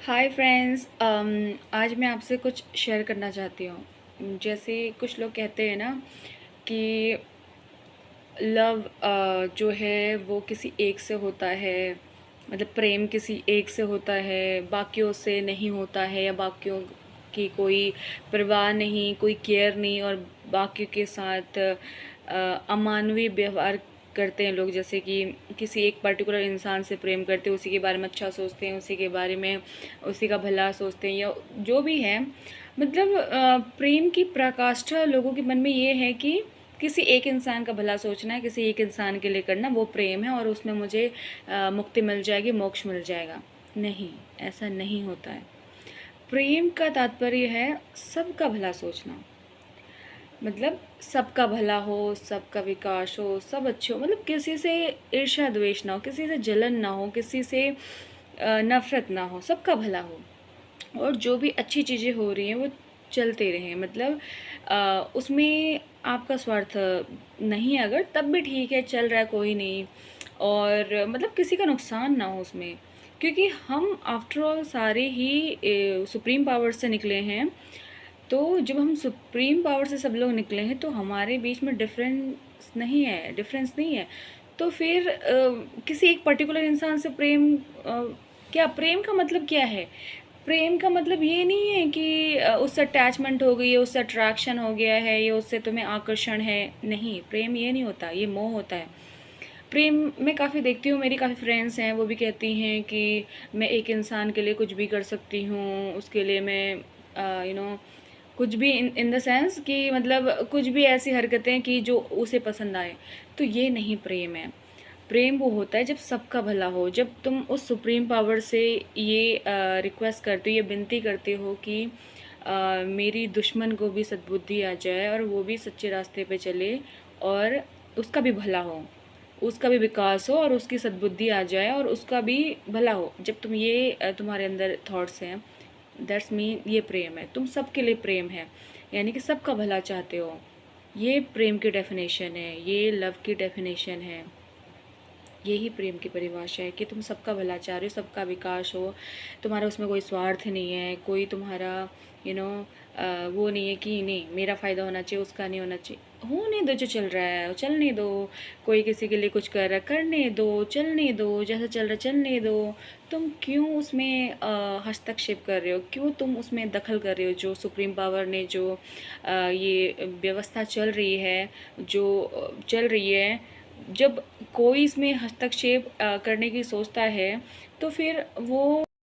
Hi friends, आज मैं आपसे कुछ शेयर करना चाहती हूँ। जैसे कुछ लोग कहते हैं ना कि लव जो है वो किसी एक से होता है। मतलब प्रेम किसी एक से होता है, बाकियों से नहीं होता है, या बाकियों की कोई परवाह नहीं, कोई केयर नहीं, और बाकियों के साथ अमानवीय व्यवहार करते हैं लोग। जैसे कि किसी एक पर्टिकुलर इंसान से प्रेम करते हैं, उसी के बारे में अच्छा सोचते हैं, उसी के बारे में उसी का भला सोचते हैं, या जो भी है। मतलब प्रेम की पराकाष्ठा लोगों के मन में ये है कि किसी एक इंसान का भला सोचना है, किसी एक इंसान के लिए करना, वो प्रेम है और उसमें मुझे मुक्ति मिल जाएगी, मोक्ष मिल जाएगा। नहीं, ऐसा नहीं होता है। प्रेम का तात्पर्य है सबका भला सोचना। मतलब सबका भला हो, सबका विकास हो, सब अच्छे हो। मतलब किसी से ईर्ष्या द्वेष ना हो, किसी से जलन ना हो, किसी से नफरत ना हो, सबका भला हो। और जो भी अच्छी चीज़ें हो रही हैं वो चलते रहें। मतलब उसमें आपका स्वार्थ नहीं है, अगर तब भी ठीक है, चल रहा है, कोई नहीं। और मतलब किसी का नुकसान ना हो उसमें, क्योंकि हम आफ्टर ऑल सारे ही सुप्रीम पावर से निकले हैं। तो जब हम सुप्रीम पावर से सब लोग निकले हैं तो हमारे बीच में डिफरेंस नहीं है। तो फिर किसी एक पर्टिकुलर इंसान से प्रेम, क्या प्रेम का मतलब क्या है? प्रेम का मतलब ये नहीं है कि उससे अटैचमेंट हो गई है, उससे अट्रैक्शन हो गया है, या उससे तुम्हें आकर्षण है। नहीं, प्रेम ये नहीं होता, ये मोह होता है। प्रेम मैं काफ़ी देखती हूँ, मेरी काफ़ी फ्रेंड्स हैं, वो भी कहती हैं कि मैं एक इंसान के लिए कुछ भी कर सकती हूँ, उसके लिए मैं कुछ भी इन इन द सेंस कि मतलब कुछ भी ऐसी हरकतें कि जो उसे पसंद आए। तो ये नहीं प्रेम है। प्रेम वो होता है जब सबका भला हो, जब तुम उस सुप्रीम पावर से ये रिक्वेस्ट करते हो, ये विनती करते हो कि मेरी दुश्मन को भी सद्बुद्धि आ जाए और वो भी सच्चे रास्ते पे चले, और उसका भी भला हो, उसका भी विकास हो, और उसकी सद्बुद्धि आ जाए और उसका भी भला हो। जब तुम ये तुम्हारे अंदर थॉट्स हैं, दैट्स मीन ये प्रेम है। तुम सबके लिए प्रेम है, यानी कि सबका भला चाहते हो। ये प्रेम की डेफिनेशन है, ये लव की डेफिनेशन है। यही प्रेम की परिभाषा है कि तुम सबका भला चाह रहे हो, सबका विकास हो। तुम्हारा उसमें कोई स्वार्थ नहीं है, कोई तुम्हारा यू नो वो नहीं है कि नहीं मेरा फ़ायदा होना चाहिए, उसका नहीं होना चाहिए। होने दो, जो चल रहा है चलने दो। कोई किसी के लिए कुछ कर रहा है, करने दो, चलने दो, जैसा चल रहा है चलने दो। तुम क्यों उसमें हस्तक्षेप कर रहे हो? क्यों तुम उसमें दखल कर रहे हो? जो सुप्रीम पावर ने जो ये व्यवस्था चल रही है, जो चल रही है, जब कोई इसमें हस्तक्षेप करने की सोचता है तो फिर वो